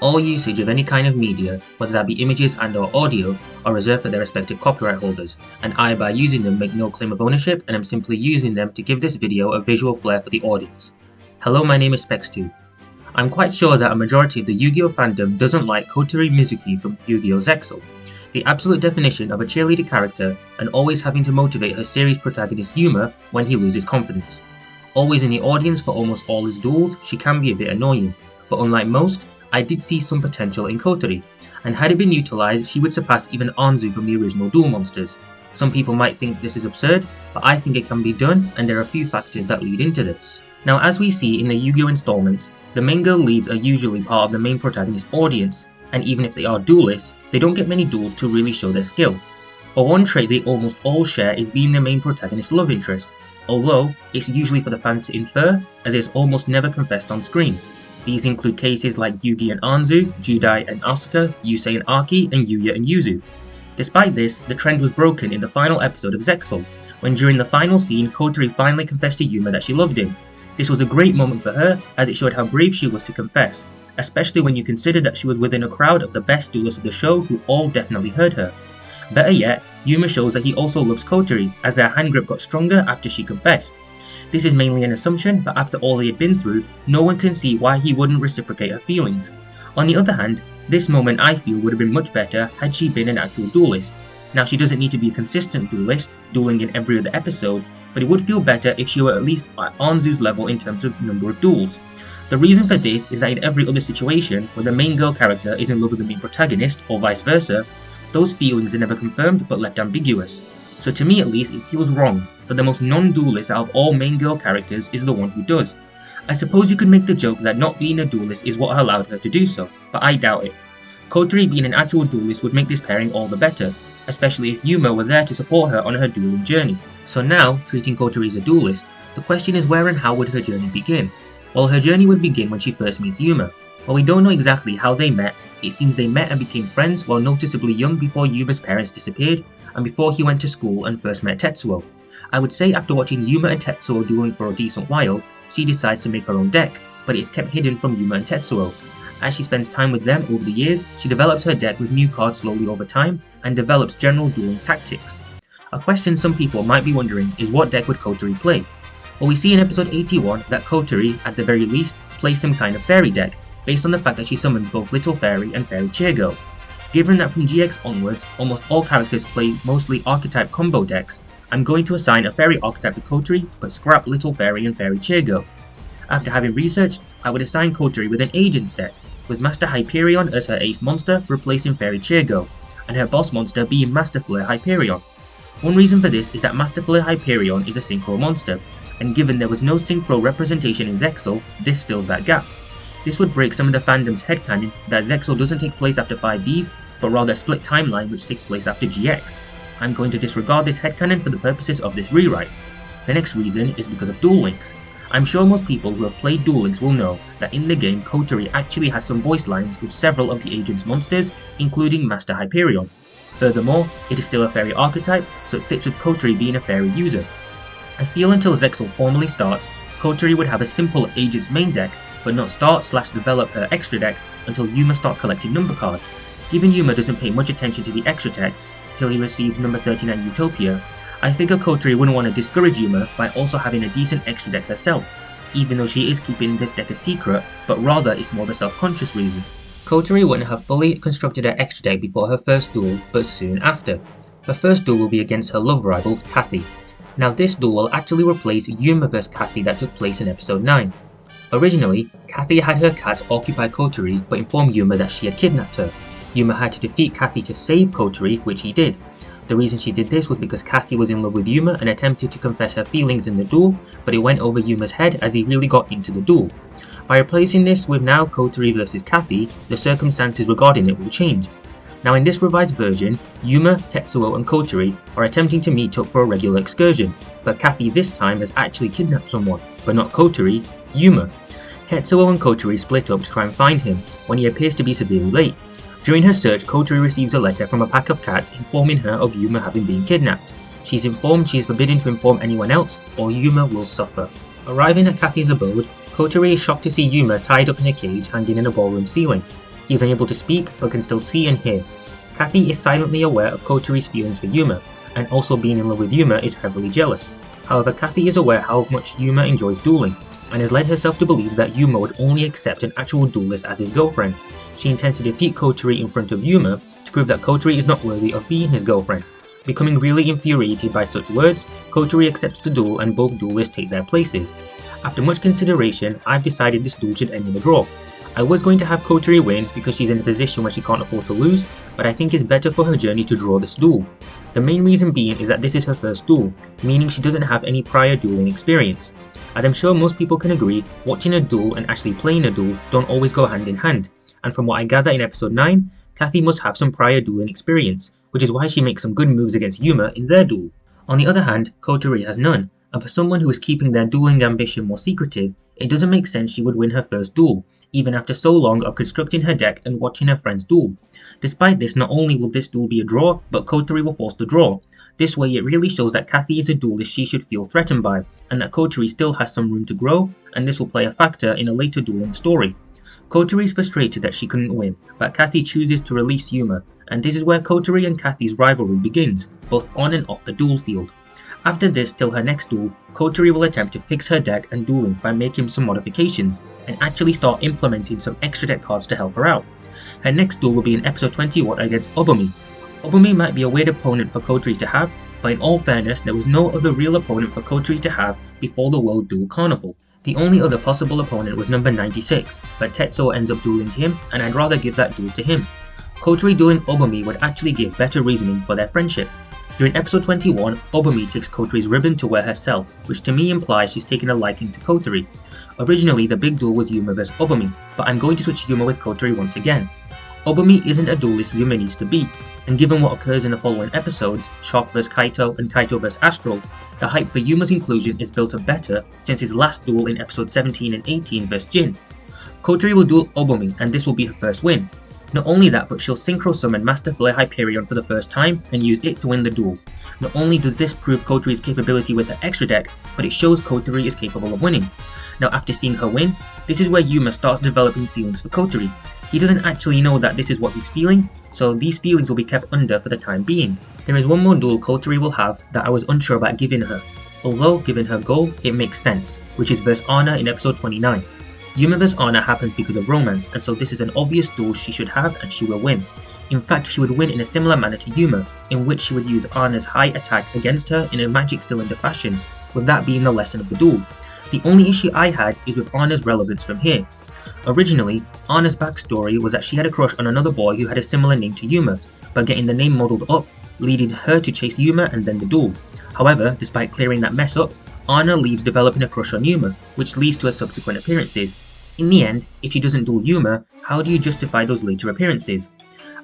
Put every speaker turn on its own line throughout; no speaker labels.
All usage of any kind of media, whether that be images and/or audio, are reserved for their respective copyright holders, and I, by using them, make no claim of ownership, and am simply using them to give this video a visual flair for the audience. Hello, my name is Spex2. I'm quite sure that a majority of the Yu-Gi-Oh fandom doesn't like Kotori Mizuki from Yu-Gi-Oh! Zexal, the absolute definition of a cheerleader character and always having to motivate her series protagonist Yuma when he loses confidence. Always in the audience for almost all his duels, she can be a bit annoying, but unlike most, I did see some potential in Kotori, and had it been utilised, she would surpass even Anzu from the original Duel Monsters. Some people might think this is absurd, but I think it can be done, and there are a few factors that lead into this. Now, as we see in the Yu-Gi-Oh! Installments, the main girl leads are usually part of the main protagonist audience, and even if they are duelists, they don't get many duels to really show their skill. But one trait they almost all share is being the main protagonist's love interest, although it's usually for the fans to infer, as it's almost never confessed on screen. These include cases like Yugi and Anzu, Judai and Asuka, Yusei and Aki, and Yuya and Yuzu. Despite this, the trend was broken in the final episode of Zexal, when during the final scene, Kotori finally confessed to Yuma that she loved him. This was a great moment for her, as it showed how brave she was to confess, especially when you consider that she was within a crowd of the best duelists of the show who all definitely heard her. Better yet, Yuma shows that he also loves Kotori, as their hand grip got stronger after she confessed. This is mainly an assumption, but after all he had been through, no one can see why he wouldn't reciprocate her feelings. On the other hand, this moment I feel would have been much better had she been an actual duelist. Now, she doesn't need to be a consistent duelist, dueling in every other episode, but it would feel better if she were at least at Anzu's level in terms of number of duels. The reason for this is that in every other situation where the main girl character is in love with the main protagonist, or vice versa, those feelings are never confirmed but left ambiguous. So to me at least, it feels wrong that the most non-duelist out of all main girl characters is the one who does. I suppose you could make the joke that not being a duelist is what allowed her to do so, but I doubt it. Kotori being an actual duelist would make this pairing all the better, especially if Yuma were there to support her on her dueling journey. So now, treating Kotori as a duelist, the question is where and how would her journey begin? Well, her journey would begin when she first meets Yuma. While we don't know exactly how they met, it seems they met and became friends while noticeably young before Yuma's parents disappeared, and before he went to school and first met Tetsuo. I would say after watching Yuma and Tetsuo dueling for a decent while, she decides to make her own deck, but it's kept hidden from Yuma and Tetsuo. As she spends time with them over the years, she develops her deck with new cards slowly over time, and develops general dueling tactics. A question some people might be wondering is what deck would Kotori play? Well, we see in episode 81 that Kotori, at the very least, plays some kind of fairy deck, based on the fact that she summons both Little Fairy and Fairy Cheergirl. Given that from GX onwards, almost all characters play mostly archetype combo decks, I'm going to assign a fairy archetype to Kotori, but scrap Little Fairy and Fairy Cheergirl. After having researched, I would assign Kotori with an Agents deck, with Master Hyperion as her ace monster replacing Fairy Cheergirl, and her boss monster being Master Flare Hyperion. One reason for this is that Master Flare Hyperion is a synchro monster, and given there was no synchro representation in Zexal, this fills that gap. This would break some of the fandom's headcanon that Zexal doesn't take place after 5Ds, but rather a split timeline which takes place after GX. I'm going to disregard this headcanon for the purposes of this rewrite. The next reason is because of Duel Links. I'm sure most people who have played Duel Links will know that in the game Kotori actually has some voice lines with several of the agent's monsters, including Master Hyperion. Furthermore, it is still a fairy archetype, so it fits with Kotori being a fairy user. I feel until Zexal formally starts, Kotori would have a simple agent's main deck, but not start/develop her extra deck until Yuma starts collecting number cards. Given Yuma doesn't pay much attention to the extra deck till he receives number 39 Utopia, I figure Kotori wouldn't want to discourage Yuma by also having a decent extra deck herself, even though she is keeping this deck a secret, but rather it's more the self-conscious reason. Kotori wouldn't have fully constructed her extra deck before her first duel, but soon after. Her first duel will be against her love rival, Kathy. Now this duel will actually replace Yuma vs Kathy that took place in episode 9. Originally, Kathy had her cat occupy Kotori but informed Yuma that she had kidnapped her. Yuma had to defeat Kathy to save Kotori, which he did. The reason she did this was because Kathy was in love with Yuma and attempted to confess her feelings in the duel, but it went over Yuma's head as he really got into the duel. By replacing this with now Kotori vs Kathy, the circumstances regarding it will change. Now in this revised version, Yuma, Tetsuo and Kotori are attempting to meet up for a regular excursion, but Kathy this time has actually kidnapped someone, but not Kotori, Yuma. Tetsuo and Kotori split up to try and find him, when he appears to be severely late. During her search, Kotori receives a letter from a pack of cats informing her of Yuma having been kidnapped. She's informed she is forbidden to inform anyone else, or Yuma will suffer. Arriving at Kathy's abode, Kotori is shocked to see Yuma tied up in a cage hanging in a ballroom ceiling. He is unable to speak but can still see and hear. Kathy is silently aware of Kotori's feelings for Yuma, and also being in love with Yuma is heavily jealous. However, Kathy is aware how much Yuma enjoys dueling, and has led herself to believe that Yuma would only accept an actual duelist as his girlfriend. She intends to defeat Kotori in front of Yuma to prove that Kotori is not worthy of being his girlfriend. Becoming really infuriated by such words, Kotori accepts the duel and both duelists take their places. After much consideration, I've decided this duel should end in a draw. I was going to have Kotori win because she's in a position where she can't afford to lose, but I think it's better for her journey to draw this duel. The main reason being is that this is her first duel, meaning she doesn't have any prior dueling experience. As I'm sure most people can agree, watching a duel and actually playing a duel don't always go hand in hand, and from what I gather in episode 9, Kathy must have some prior dueling experience, which is why she makes some good moves against Yuma in their duel. On the other hand, Kotori has none, and for someone who is keeping their dueling ambition more secretive, it doesn't make sense she would win her first duel, even after so long of constructing her deck and watching her friends duel. Despite this, not only will this duel be a draw, but Kotori will force the draw. This way it really shows that Kathy is a duelist she should feel threatened by, and that Kotori still has some room to grow, and this will play a factor in a later duel in the story. Kotori is frustrated that she couldn't win, but Kathy chooses to release Yuma, and this is where Kotori and Kathy's rivalry begins, both on and off the duel field. After this, till her next duel, Kotori will attempt to fix her deck and dueling by making some modifications, and actually start implementing some extra deck cards to help her out. Her next duel will be in episode 21 against Obumi. Obumi might be a weird opponent for Kotori to have, but in all fairness, there was no other real opponent for Kotori to have before the World Duel Carnival. The only other possible opponent was number 96, but Tetsuo ends up dueling him, and I'd rather give that duel to him. Kotori dueling Obumi would actually give better reasoning for their friendship. During episode 21, Obumi takes Kotori's ribbon to wear herself, which to me implies she's taken a liking to Kotori. Originally, the big duel was Yuma vs Obumi, but I'm going to switch Yuma with Kotori once again. Obumi isn't a duelist Yuma needs to be, and given what occurs in the following episodes, Shark vs Kaito and Kaito vs Astral, the hype for Yuma's inclusion is built up better since his last duel in episode 17 and 18 vs Jin. Kotori will duel Obumi, and this will be her first win. Not only that, but she'll synchro summon Master Flare Hyperion for the first time and use it to win the duel. Not only does this prove Kotori's capability with her extra deck, but it shows Kotori is capable of winning. Now after seeing her win, this is where Yuma starts developing feelings for Kotori. He doesn't actually know that this is what he's feeling, so these feelings will be kept under for the time being. There is one more duel Kotori will have that I was unsure about giving her. Although given her goal, it makes sense, which is vs Anna in episode 29. Yuma vs Anna happens because of romance, and so this is an obvious duel she should have and she will win. In fact, she would win in a similar manner to Yuma, in which she would use Anna's high attack against her in a magic cylinder fashion, with that being the lesson of the duel. The only issue I had is with Anna's relevance from here. Originally, Anna's backstory was that she had a crush on another boy who had a similar name to Yuma, but getting the name modelled up, leading her to chase Yuma and then the duel. However, despite clearing that mess up, Anna leaves developing a crush on Yuma, which leads to her subsequent appearances. In the end, if she doesn't duel Yuma, how do you justify those later appearances?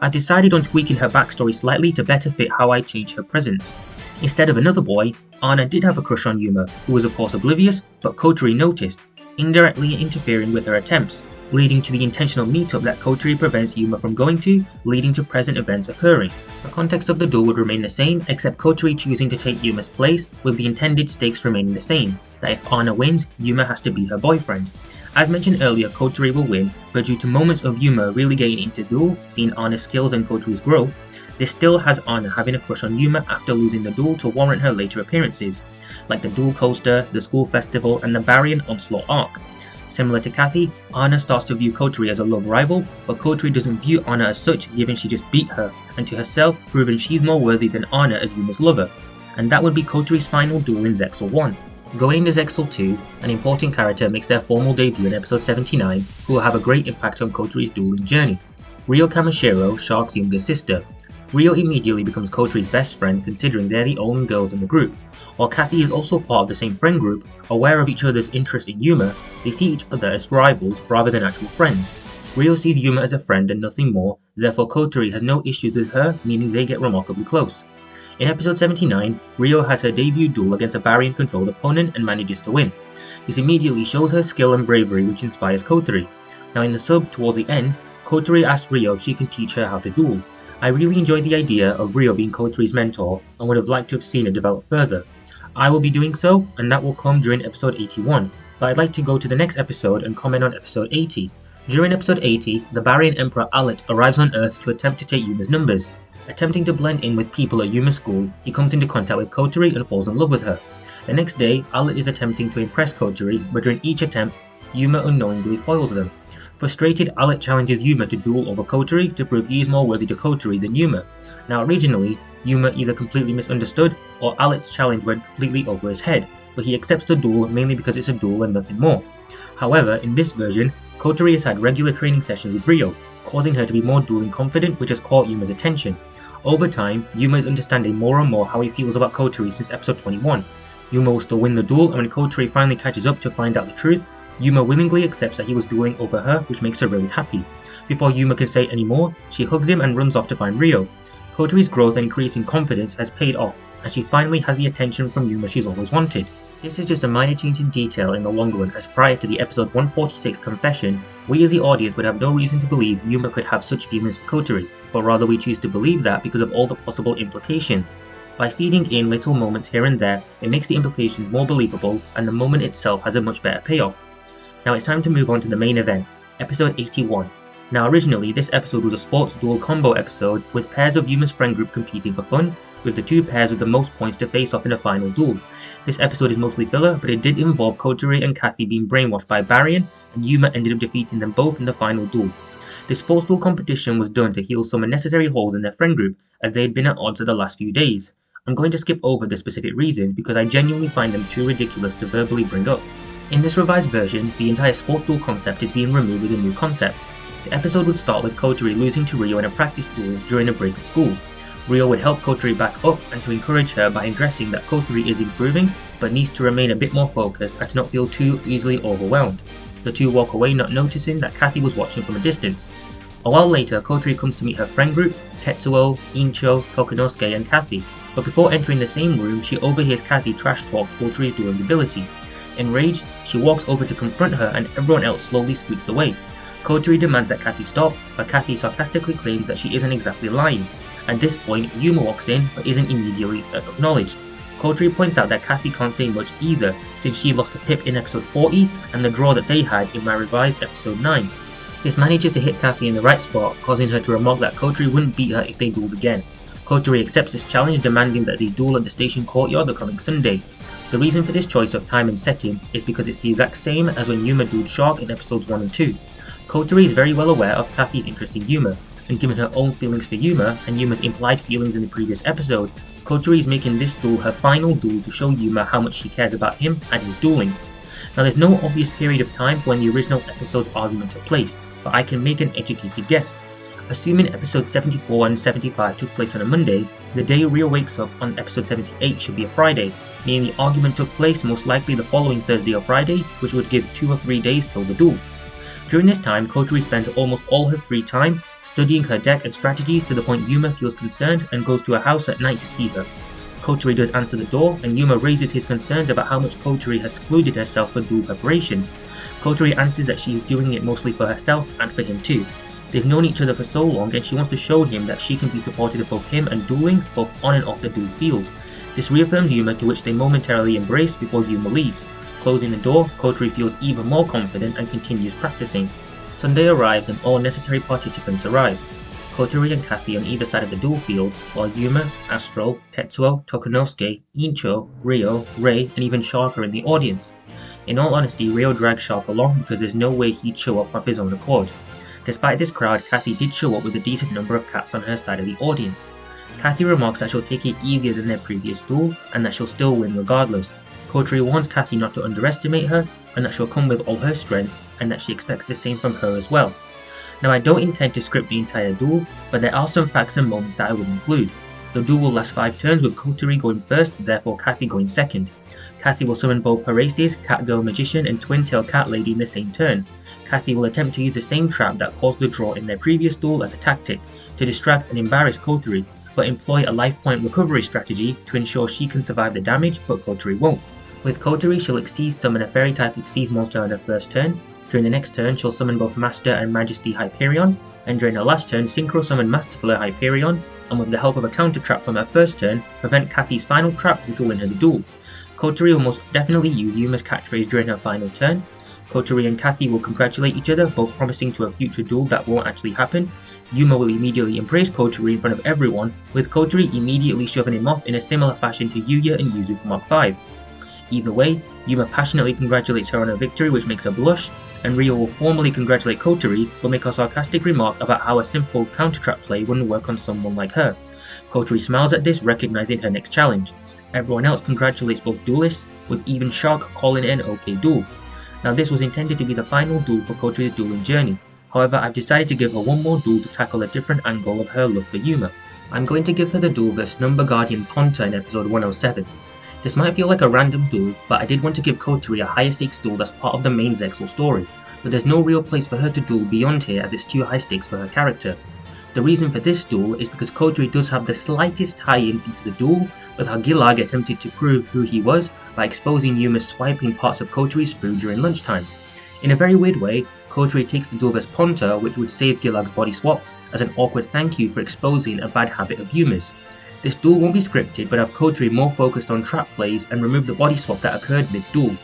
I decided on tweaking her backstory slightly to better fit how I change her presence. Instead of another boy, Anna did have a crush on Yuma, who was of course oblivious, but Kotori noticed, indirectly interfering with her attempts, leading to the intentional meetup that Kotori prevents Yuma from going to, leading to present events occurring. The context of the duel would remain the same, except Kotori choosing to take Yuma's place, with the intended stakes remaining the same, that if Anna wins, Yuma has to be her boyfriend. As mentioned earlier, Kotori will win, but due to moments of Yuma really getting into the duel, seeing Anna's skills and Kotori's growth, this still has Anna having a crush on Yuma after losing the duel to warrant her later appearances, like the duel coaster, the school festival, and the Barrion Onslaught arc. Similar to Kathy, Anna starts to view Kotori as a love rival, but Kotori doesn't view Anna as such given she just beat her, and to herself proving she's more worthy than Anna as Yuma's lover, and that would be Kotori's final duel in Zexal 1. Going into Zexal 2, an important character makes their formal debut in episode 79, who will have a great impact on Kotori's dueling journey. Ryo Kamashiro, Shark's younger sister. Ryo immediately becomes Kotori's best friend considering they're the only girls in the group. While Kathy is also part of the same friend group, aware of each other's interest in Yuma, they see each other as rivals rather than actual friends. Ryo sees Yuma as a friend and nothing more, therefore Kotori has no issues with her, meaning they get remarkably close. In episode 79, Ryo has her debut duel against a Barrion-controlled opponent and manages to win. This immediately shows her skill and bravery which inspires Kotori. Now in the sub towards the end, Kotori asks Ryo if she can teach her how to duel. I really enjoyed the idea of Ryo being Kotori's mentor and would have liked to have seen her develop further. I will be doing so, and that will come during episode 81, but I'd like to go to the next episode and comment on episode 80. During episode 80, the Barian Emperor Alit arrives on Earth to attempt to take Yuma's numbers. Attempting to blend in with people at Yuma's school, he comes into contact with Kotori and falls in love with her. The next day, Alit is attempting to impress Kotori, but during each attempt, Yuma unknowingly foils them. Frustrated, Alit challenges Yuma to duel over Kotori to prove he is more worthy to Kotori than Yuma. Now originally, Yuma either completely misunderstood or Alit's challenge went completely over his head, but he accepts the duel mainly because it's a duel and nothing more. However, in this version, Kotori has had regular training sessions with Ryo, causing her to be more dueling confident, which has caught Yuma's attention. Over time, Yuma is understanding more and more how he feels about Kotori since episode 21. Yuma will still win the duel, and when Kotori finally catches up to find out the truth, Yuma willingly accepts that he was dueling over her, which makes her really happy. Before Yuma can say any more, she hugs him and runs off to find Ryo. Kotori's growth and increasing confidence has paid off, and she finally has the attention from Yuma she's always wanted. This is just a minor change in detail in the long run, as prior to the episode 146 confession, we as the audience would have no reason to believe Yuma could have such feelings for Kotori, but rather we choose to believe that because of all the possible implications. By seeding in little moments here and there, it makes the implications more believable, and the moment itself has a much better payoff. Now it's time to move on to the main event, episode 81. Now originally, this episode was a sports duel combo episode with pairs of Yuma's friend group competing for fun, with the two pairs with the most points to face off in a final duel. This episode is mostly filler, but it did involve Kotori and Kathy being brainwashed by Barian, and Yuma ended up defeating them both in the final duel. This sports duel competition was done to heal some unnecessary holes in their friend group, as they had been at odds for the last few days. I'm going to skip over the specific reasons because I genuinely find them too ridiculous to verbally bring up. In this revised version, the entire sports duel concept is being removed with a new concept. The episode would start with Kotori losing to Ryo in a practice duel during a break of school. Ryo would help Kotori back up and to encourage her by addressing that Kotori is improving but needs to remain a bit more focused and to not feel too easily overwhelmed. The two walk away not noticing that Kathy was watching from a distance. A while later, Kotori comes to meet her friend group, Tetsuo, Incho, Tokunosuke and Kathy, but before entering the same room she overhears Kathy trash talk Kotori's dueling ability. Enraged, she walks over to confront her and everyone else slowly scoots away. Kotori demands that Kathy stop, but Kathy sarcastically claims that she isn't exactly lying. At this point, Yuma walks in, but isn't immediately acknowledged. Kotori points out that Kathy can't say much either, since she lost to Pip in episode 40 and the draw that they had in my revised episode 9. This manages to hit Kathy in the right spot, causing her to remark that Kotori wouldn't beat her if they dueled again. Kotori accepts this challenge, demanding that they duel at the station courtyard the coming Sunday. The reason for this choice of time and setting is because it's the exact same as when Yuma dueled Shark in episodes 1 and 2. Kotori is very well aware of Kathy's interest in Yuma, and given her own feelings for Yuma and Yuma's implied feelings in the previous episode, Kotori is making this duel her final duel to show Yuma how much she cares about him and his dueling. Now there's no obvious period of time for when the original episode's argument took place, but I can make an educated guess. Assuming episodes 74 and 75 took place on a Monday, the day Ryo wakes up on episode 78 should be a Friday, meaning the argument took place most likely the following Thursday or Friday, which would give 2 or 3 days till the duel. During this time, Kotori spends almost all her free time studying her deck and strategies to the point Yuma feels concerned and goes to her house at night to see her. Kotori does answer the door, and Yuma raises his concerns about how much Kotori has secluded herself for duel preparation. Kotori answers that she is doing it mostly for herself and for him too. They've known each other for so long and she wants to show him that she can be supportive of both him and dueling, both on and off the duel field. This reaffirms Yuma, to which they momentarily embrace before Yuma leaves. Closing the door, Kotori feels even more confident and continues practicing. Sunday arrives and all necessary participants arrive. Kotori and Kathy on either side of the duel field, while Yuma, Astral, Tetsuo, Tokunosuke, Incho, Ryo, Rei, and even Shark are in the audience. In all honesty, Ryo drags Shark along because there's no way he'd show up of his own accord. Despite this crowd, Kathy did show up with a decent number of cats on her side of the audience. Kathy remarks that she'll take it easier than their previous duel, and that she'll still win regardless. Kotori warns Kathy not to underestimate her, and that she'll come with all her strength, and that she expects the same from her as well. Now I don't intend to script the entire duel, but there are some facts and moments that I would include. The duel will last 5 turns with Kotori going first, therefore Kathy going second. Kathy will summon both her races, Cat Girl Magician and Twin Tail Cat Lady in the same turn. Kathy will attempt to use the same trap that caused the draw in their previous duel as a tactic, to distract and embarrass Kotori, but employ a life point recovery strategy to ensure she can survive the damage, but Kotori won't. With Kotori, she'll Xyz summon a fairy type Xyz monster on her first turn. During the next turn, she'll summon both Master and Majesty Hyperion, and during her last turn, Synchro summon Masterful Hyperion, and with the help of a counter trap from her first turn, prevent Kathy's final trap, which will win her the duel. Kotori will most definitely use Yuma's catchphrase during her final turn. Kotori and Kathy will congratulate each other, both promising to a future duel that won't actually happen. Yuma will immediately embrace Kotori in front of everyone, with Kotori immediately shoving him off in a similar fashion to Yuya and Yuzu from Arc 5. Either way, Yuma passionately congratulates her on her victory, which makes her blush, and Ryo will formally congratulate Kotori but make a sarcastic remark about how a simple counter-trap play wouldn't work on someone like her. Kotori smiles at this, recognizing her next challenge. Everyone else congratulates both duelists, with even Shark calling it an OK duel. Now this was intended to be the final duel for Kotori's dueling journey. However, I've decided to give her one more duel to tackle a different angle of her love for Yuma. I'm going to give her the duel vs Number Guardian Ponta in episode 107. This might feel like a random duel, but I did want to give Kotori a higher stakes duel that's part of the main Zexal story, but there's no real place for her to duel beyond here as it's too high stakes for her character. The reason for this duel is because Kotori does have the slightest tie-in into the duel, with how Gillag attempted to prove who he was by exposing Yuma swiping parts of Kotori's food during lunchtimes. In a very weird way, Kotori takes the duel vs Ponta, which would save Gillag's body swap, as an awkward thank you for exposing a bad habit of Yuma's. This duel won't be scripted, but have Kotori more focused on trap plays and remove the body swap that occurred mid-duel.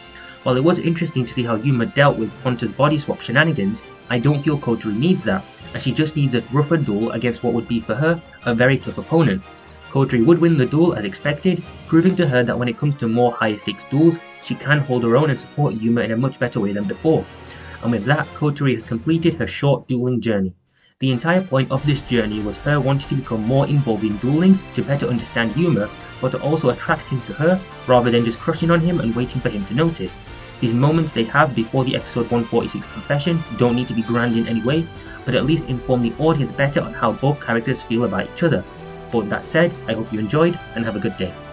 While it was interesting to see how Yuma dealt with Ponta's body swap shenanigans, I don't feel Kotori needs that, and she just needs a rougher duel against what would be for her a very tough opponent. Kotori would win the duel as expected, proving to her that when it comes to more higher stakes duels, she can hold her own and support Yuma in a much better way than before. And with that, Kotori has completed her short dueling journey. The entire point of this journey was her wanting to become more involved in dueling to better understand Yuma, but to also attract him to her, rather than just crushing on him and waiting for him to notice. These moments they have before the episode 146 confession don't need to be grand in any way, but at least inform the audience better on how both characters feel about each other. But with that said, I hope you enjoyed and have a good day.